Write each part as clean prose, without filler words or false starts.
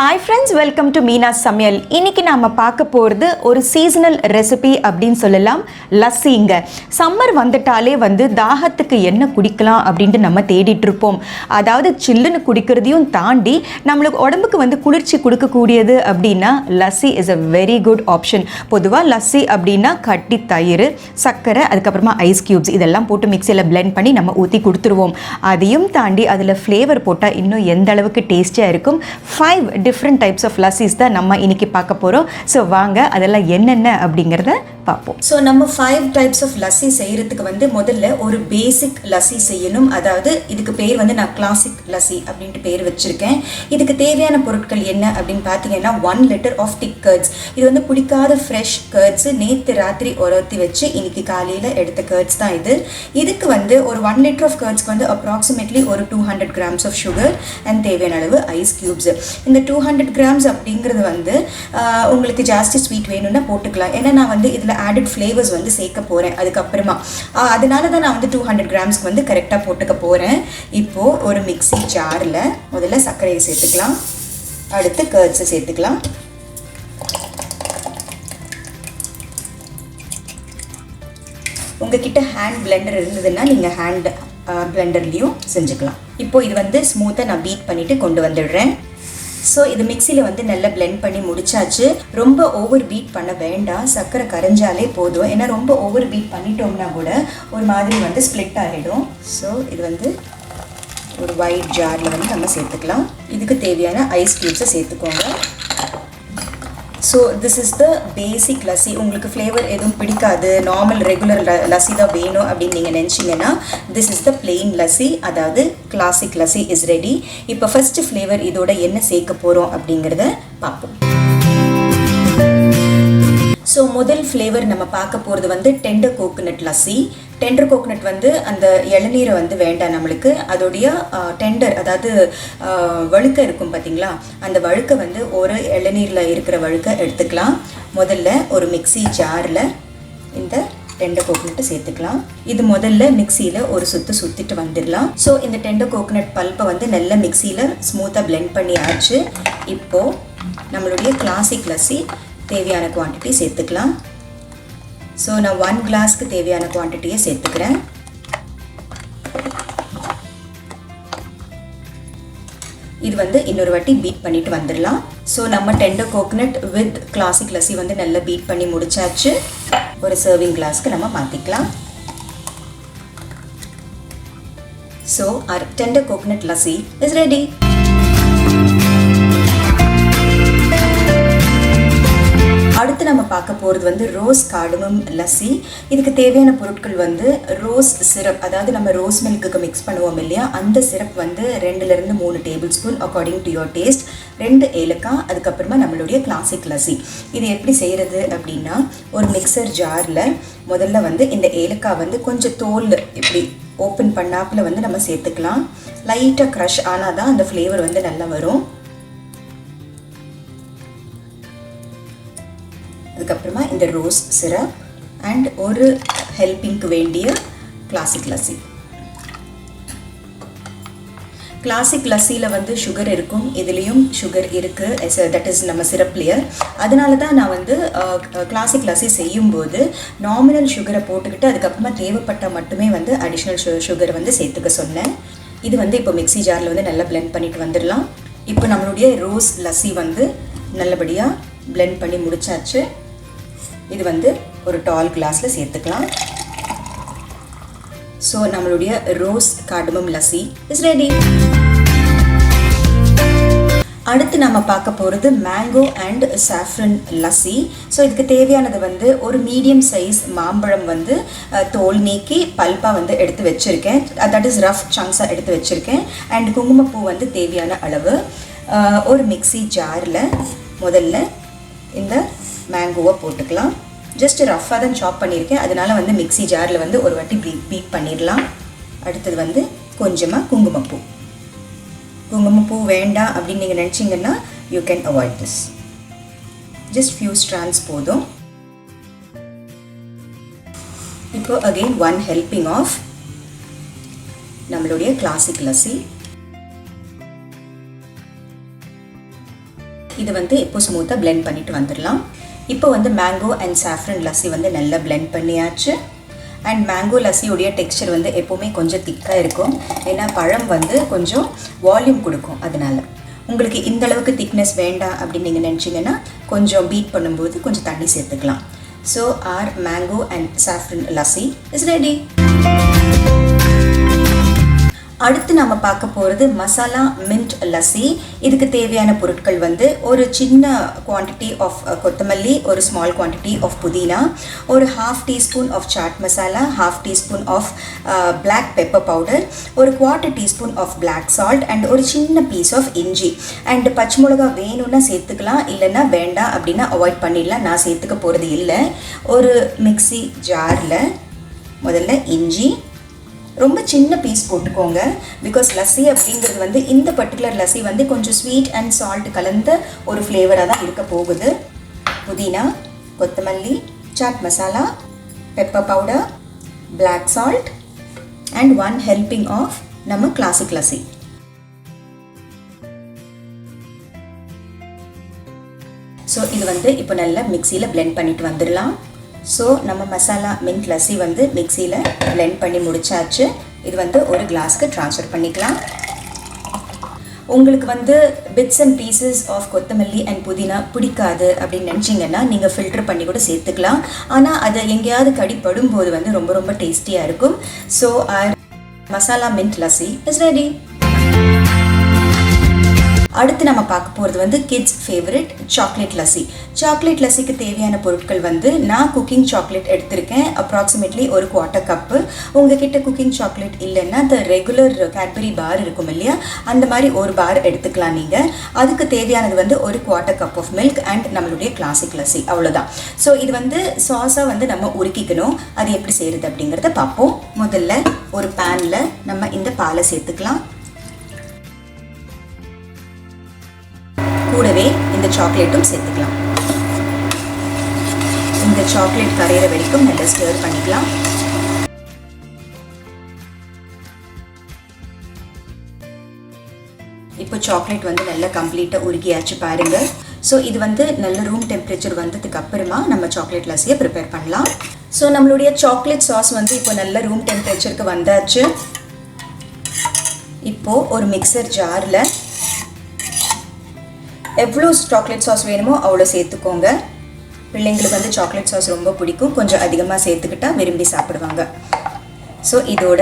Hi friends, welcome to Meena Samayal. இன்னைக்கு நாம பார்க்க போறது ஒரு சீசனல் ரெசிபி அப்படினு சொல்லலாம், லஸ்ஸிங்க. சம்மர் வந்துட்டாலே தாகத்துக்கு என்ன குடிக்கலாம் அப்படினு நம்ம தேடிட்டு இருப்போம். அதாவது சில்லுன்னு குடிக்கிறதையும் தாண்டி நமக்கு உடம்புக்கு குளிர்ச்சி கொடுக்க கூடியது அப்படினா lassi is a very good option. பொதுவா லஸ்ஸி அப்படினா கட்டி தயிர், சக்கரை, அதுக்கு அப்புறமா ஐஸ் கியூப்ஸ் இதெல்லாம் போட்டு மிக்ஸில blend பண்ணி நம்ம ஊத்தி கொடுத்துருவோம். அதையும் தாண்டி அதுல ஃப்ளேவர் போட்டா இன்னும் எந்த அளவுக்கு டேஸ்டியா இருக்கும். 5 different types of lassis தான் நம்ம இன்னைக்கு பார்க்க போறோம். சோ வாங்க அதெல்லாம் என்னென்ன அப்படிங்கறத பாப்போம். சோ நம்ம 5 types of lassi செய்யிறதுக்கு முதல்ல ஒரு பேசிக் lassi செய்யணும். அதாவது இதுக்கு பேர் நான் கிளாசிக் lassi அப்படினு பேர் வச்சிருக்கேன். இதுக்கு தேவையான பொருட்கள் என்ன அப்படினு பாத்தீங்கன்னா 1 liter of thick curds. இது புடிக்காத fresh curds நேத்து ராத்திரி ஊறத்தி வச்சு இன்னைக்கு காலையில எடுத்த curds தான் இது. இதுக்கு ஒரு 1 liter of curds approximately ஒரு 200 grams of sugar and தேவையான அளவு ice cubes. இந்த 200 grams அப்படிங்கிறது உங்களுக்கு ஜாஸ்தி ஸ்வீட் வேணும்னா போட்டுக்கலாம். ஏன்னா நான் இதுல added flavors சேர்க்க போறேன் அதுக்கு அப்புறமா. அதனால தான் நான் 200 grams கரெக்ட்டா போட்டுக்க போறேன். இப்போ ஒரு மிக்ஸி ஜார்ல முதல்ல சர்க்கரையை சேர்த்துக்கலாம். அடுத்து curds சேர்த்துக்கலாம். உங்ககிட்ட ஹேண்ட் பிளெண்டர் இருந்ததுன்னா நீங்க ஹேண்ட் பிளெண்டர்லயும் செஞ்சுக்கலாம். இப்போ இது ஸ்மூத்தா நான் பீட் பண்ணிட்டு கொண்டு வந்துடுறேன். ஸோ இது மிக்சியில் நல்லா பிளெண்ட் பண்ணி முடிச்சாச்சு. ரொம்ப ஓவர் பீட் பண்ண வேண்டாம், சர்க்கரை கரைஞ்சாலே போதும். ஏன்னா ரொம்ப ஓவர் பீட் பண்ணிட்டோம்னா கூட ஒரு மாதிரி ஸ்ப்ளிட் ஆகிடும். ஸோ இது ஒரு ஒயிட் ஜாரில் நம்ம சேர்த்துக்கலாம். இதுக்கு தேவையான ஐஸ் கியூப்ஸை சேர்த்துக்கோங்க. ஸோ திஸ் இஸ் த பேசிக் லஸ்ஸி. உங்களுக்கு ஃப்ளேவர் எதுவும் பிடிக்காது, நார்மல் ரெகுலர் லஸ்ஸி தான் வேணும் அப்படின்னு நீங்கள் நினச்சிங்கன்னா this is the plain lassi, அதாவது கிளாசிக் லஸ்ஸி இஸ் ரெடி. இப்போ ஃபர்ஸ்ட் ஃப்ளேவர் இதோட என்ன சேர்க்க போகிறோம் அப்படிங்கிறத பார்ப்போம். ஸோ முதல் ஃப்ளேவர் நம்ம பார்க்க போகிறது tender coconut lassi. Tender coconut அந்த இளநீரை வேண்டாம் நம்மளுக்கு. அதோடைய டெண்டர், அதாவது வழுக்க இருக்கும் பார்த்தீங்களா, அந்த வழுக்க ஒரு இளநீரில் இருக்கிற வழுக்க எடுத்துக்கலாம். முதல்ல ஒரு மிக்ஸி ஜாரில் இந்த டெண்டர் கோகோனட்டை சேர்த்துக்கலாம். இது முதல்ல மிக்சியில் ஒரு சுற்றிட்டு வந்துடலாம். ஸோ இந்த டெண்டர் கோகோனட் பல்ப்பை நல்லா மிக்சியில் ஸ்மூத்தாக பிளெண்ட் பண்ணி ஆச்சு. இப்போது நம்மளுடைய கிளாசிக் லஸ்ஸி தேவையான குவான்டிட்டி சேர்த்துக்கலாம். ஸோ நான் 1 கிளாஸ்க்கு தேவையான குவான்டிட்டியை சேர்த்துக்கிறேன். இது இன்னொரு வாட்டி பீட் பண்ணிட்டு வந்துடலாம். ஸோ நம்ம tender coconut with classic lassi நல்லா பீட் பண்ணி முடிச்சாச்சு. ஒரு சர்விங் கிளாஸ்க்கு நம்ம மாற்றிக்கலாம். So our tender coconut lassi is ready. அடுத்து நம்ம பார்க்க போகிறது ரோஸ் கார்டமம் லஸ்ஸி. இதுக்கு தேவையான பொருட்கள் ரோஸ் சிரப், அதாவது நம்ம ரோஸ் மில்க்குக்கு மிக்ஸ் பண்ணுவோம் இல்லையா, அந்த சிரப் 2லிருந்து 3 tablespoon according to your taste, 2 ஏலக்காய், அதுக்கப்புறமா நம்மளுடைய கிளாசிக் லஸ்ஸி. இது எப்படி செய்கிறது அப்படின்னா, ஒரு மிக்சர் ஜாரில் முதல்ல இந்த ஏலக்காய் கொஞ்சம் தோல் இப்படி ஓப்பன் பண்ணாப்பில் நம்ம சேர்த்துக்கலாம். லைட்டாக க்ரஷ் ஆனால் தான் அந்த ஃப்ளேவர் நல்லா வரும். அதுக்கப்புறமா இந்த ரோஸ் சிரப் அண்ட் ஒரு ஹெல்பிங்க்கு வேண்டிய கிளாசிக் லஸ்ஸி. கிளாசிக் லஸ்ஸியில் சுகர் இருக்கும், இதுலேயும் சுகர் இருக்குது, தட் இஸ் நம்ம சிரப்லேயே. அதனால தான் நான் கிளாசிக் லஸ்ஸி செய்யும்போது நாமினல் சுகரை போட்டுக்கிட்டு அதுக்கப்புறமா தேவைப்பட்டால் மட்டுமே அடிஷ்னல் சுகர் சேர்த்துக்க சொன்னேன். இது இப்போ மிக்ஸி ஜாரில் நல்லா பிளெண்ட் பண்ணிட்டு வந்துடலாம். இப்போ நம்மளுடைய ரோஸ் லஸ்ஸி நல்லபடியாக பிளெண்ட் பண்ணி முடிச்சாச்சு. இது ஒரு டால் கிளாஸில் சேர்த்துக்கலாம். ஸோ நம்மளுடைய rose cardamom lassi is ready. அடுத்து நம்ம பார்க்க போகிறது mango and saffron lassi. So இதுக்கு தேவையானது ஒரு மீடியம் சைஸ் மாம்பழம் தோல் நீக்கி பல்பாக எடுத்து வச்சுருக்கேன், தட் இஸ் ரஃப் சங்க்ஸாக எடுத்து வச்சுருக்கேன். அண்ட் குங்குமப்பூ தேவையான அளவு. ஒரு மிக்ஸி ஜாரில் முதல்ல இந்த மேங்கோவை போட்டுக்கலாம். ஜஸ்ட் ரஃப்பாக தான் சாப் பண்ணியிருக்கேன், அதனால் மிக்ஸி ஜாரில் ஒரு வாட்டி பீட் பண்ணிடலாம். அடுத்தது கொஞ்சமாக குங்குமப்பூ. குங்குமப்பூ வேண்டாம் அப்படின்னு நீங்கள் நினச்சிங்கன்னா you can avoid this. Just few strands போதும். இப்போ அகெயின் 1 ஹெல்பிங் ஆஃப் நம்மளுடைய கிளாசிக் லஸ்ஸி. இது வந்து இப்போ ஸ்மூத்தாக blend பண்ணிட்டு வந்துடலாம். இப்போ வந்து மேங்கோ அண்ட் சாஃப்ரன் லஸ்ஸி வந்து நல்லா blend பண்ணியாச்சு. அண்ட் மேங்கோ லஸ்ஸியோடைய டெக்ஸ்சர் வந்து எப்போவுமே கொஞ்சம் திக்காக இருக்கும். ஏன்னா பழம் வந்து கொஞ்சம் வால்யூம் கொடுக்கும். அதனால உங்களுக்கு இந்த அளவுக்கு திக்னஸ் வேண்டாம் அப்படின்னு நீங்கள் நினச்சிங்கன்னா கொஞ்சம் பீட் பண்ணும்போது கொஞ்சம் தண்ணி சேர்த்துக்கலாம். So our mango and saffron lassi is ready. அடுத்து நம்ம பார்க்க போகிறது மசாலா மின்ட் லஸ்ஸி. இதுக்கு தேவையான பொருட்கள் வந்து ஒரு சின்ன குவான்டிட்டி ஆஃப் கொத்தமல்லி, ஒரு ஸ்மால் குவான்டிட்டி ஆஃப் புதினா, ஒரு ½ teaspoon of chaat masala, ½ teaspoon of black pepper powder, ஒரு quarter teaspoon of black salt and ஒரு சின்ன பீஸ் ஆஃப் இஞ்சி. அண்ட் பச்சை மிளகா வேணும்னா சேர்த்துக்கலாம், இல்லைன்னா வேண்டாம் அப்படின்னா அவாய்ட் பண்ணிடலாம். நான் சேர்த்துக்க போகிறது இல்லை. ஒரு மிக்ஸி ஜாரில் முதல்ல இஞ்சி ரொம்ப சின்ன பீஸ் போட்டுக்கோங்க. பிகாஸ் லஸ்ஸி அப்படிங்கிறது வந்து இந்த பர்டிகுலர் லஸ்ஸி வந்து கொஞ்சம் ஸ்வீட் அண்ட் சால்ட் கலந்த ஒரு ஃப்ளேவராக தான் இருக்க போகுது. புதினா, கொத்தமல்லி, chaat masala, pepper powder, black salt and 1 helping of நம்ம கிளாசிக் லஸ்ஸி. ஸோ இது வந்து இப்போ நல்லா மிக்சியில் blend பண்ணிட்டு வந்துடலாம். ஸோ நம்ம மசாலா மின்ட் லஸ்ஸி வந்து மிக்சியில் blend பண்ணி முடிச்சாச்சு. இது வந்து ஒரு கிளாஸ்க்கு ட்ரான்ஸ்ஃபர் பண்ணிக்கலாம். உங்களுக்கு வந்து பிட்ஸ் அண்ட் பீசஸ் ஆஃப் கொத்தமல்லி அண்ட் புதினா பிடிக்காது அப்படின்னு நினச்சிங்கன்னா நீங்கள் ஃபில்டர் பண்ணி கூட சேர்த்துக்கலாம். ஆனால் அது எங்கேயாவது கடிப்படும் போது வந்து ரொம்ப ரொம்ப டேஸ்டியாக இருக்கும். So masala mint lassi is ready. அடுத்து நம்ம பார்க்க போகிறது வந்து kids favourite chocolate lassi. Chocolate லஸ்ஸிக்கு தேவையான பொருட்கள் வந்து நான் குக்கிங் சாக்லேட் எடுத்திருக்கேன், அப்ராக்சிமேட்லி ஒரு குவார்ட்டர் கப்பு. உங்ககிட்ட குக்கிங் சாக்லேட் இல்லைன்னா த ரெகுலர் கேட்பரி பார் இருக்கும் இல்லையா, அந்த மாதிரி ஒரு பார் எடுத்துக்கலாம் நீங்கள். அதுக்கு தேவையானது வந்து ஒரு quarter cup of milk and நம்மளுடைய கிளாசிக் லஸ்ஸி, அவ்வளோதான். ஸோ இது வந்து சாஸாக வந்து நம்ம உருக்கிக்கணும். அது எப்படி செய்கிறது அப்படிங்கிறத பார்ப்போம். முதல்ல ஒரு பேனில் நம்ம இந்த பாலை சேர்த்துக்கலாம். கூடவே இந்த சாக்லேட்டும் சேர்த்துக்கலாம். இந்த சாக்லேட் கரையிற வரைக்கும் நல்லா ஸ்டர் பண்ணிக்கலாம். இப்போ சாக்லேட் வந்து நல்லா கம்ப்ளீட்டாக உருகியாச்சு பாருங்க. ஸோ இது வந்து நல்ல ரூம் டெம்பரேச்சர் வந்ததுக்கு அப்புறமா நம்ம சாக்லேட் லஸ்ஸியை ப்ரிப்பேர் பண்ணலாம். ஸோ நம்மளுடைய சாக்லேட் சாஸ் வந்து இப்போ நல்ல ரூம் டெம்பரேச்சருக்கு வந்தாச்சு. இப்போது ஒரு மிக்சர் ஜாரில் எவ்வளோ சாக்லேட் சாஸ் வேணுமோ அவ்வளோ சேர்த்துக்கோங்க. பிள்ளைங்களுக்கு வந்து சாக்லேட் சாஸ் ரொம்ப பிடிக்கும், கொஞ்சம் அதிகமாக சேர்த்துக்கிட்டா விரும்பி சாப்பிடுவாங்க. ஸோ இதோட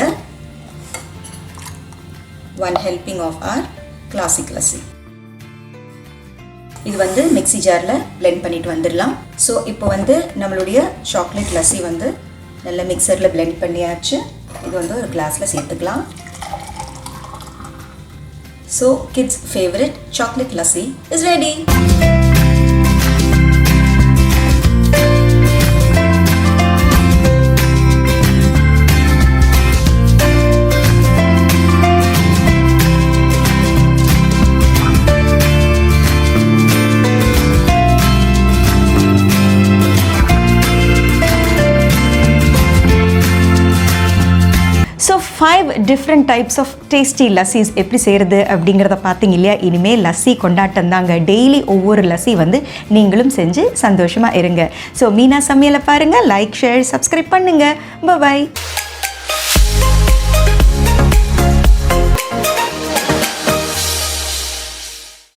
1 helping of our classic lassi. இது வந்து மிக்ஸி ஜாரில் blend பண்ணிட்டு வந்துடலாம். ஸோ இப்போ வந்து நம்மளுடைய சாக்லேட் லஸ்ஸி வந்து நல்ல மிக்சரில் blend பண்ணியாச்சு. இது வந்து ஒரு கிளாஸில் சேர்த்துக்கலாம். So kids favorite chocolate lassi is ready. So 5 different types of tasty lassis எப்படி செய்கிறது அப்படிங்கிறத பார்த்தீங்க இல்லையா. இனிமேல் லஸ்ஸி கொண்டாட்டம் தாங்க. டெய்லி ஒவ்வொரு லஸ்ஸி வந்து நீங்களும் செஞ்சு சந்தோஷமாக இருங்க. ஸோ மீனா சமையலை பாருங்கள், லைக், ஷேர், சப்ஸ்கிரைப் பண்ணுங்கள். பாய்.